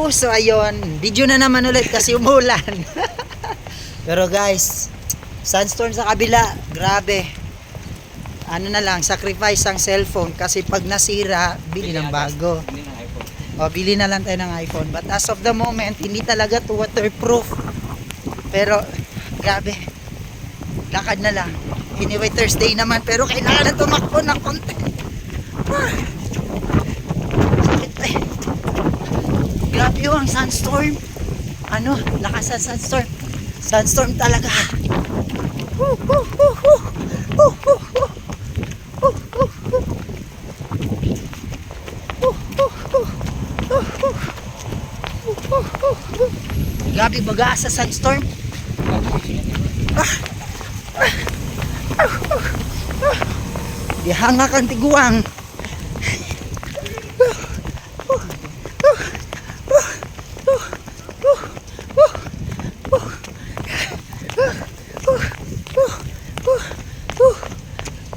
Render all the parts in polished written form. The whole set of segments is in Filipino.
So ayun, video na naman ulit kasi umulan. Pero guys, sandstorm sa kabila, grabe. Ano na lang, sacrifice ang cellphone kasi pag nasira, bili ng bago. O, bili na lang tayo ng iPhone. But as of the moment, hindi talaga to waterproof. Pero, grabe. Lakad na lang. Anyway, Thursday naman. Pero kailangan na tumakbo ng konti. Sakit eh. Grabe yung ang sandstorm. Ano, lakas ang sandstorm. Sandstorm talaga. Grabe baga sa sandstorm. Dihanga kang tiguang.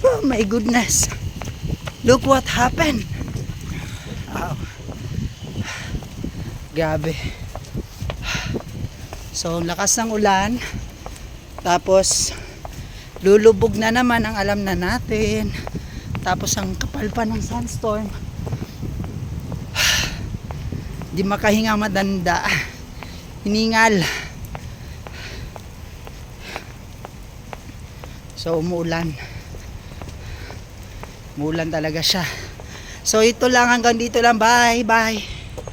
Oh my goodness. Look what happened. Wow. Grabe. So, lakas ng ulan. Tapos, lulubog na naman ang alam na natin. Tapos, ang kapal pa ng sandstorm. Di makahinga madanda. Hiningal. So, umuulan. Umuulan talaga siya. So, ito lang. Hanggang dito lang. Bye. Bye.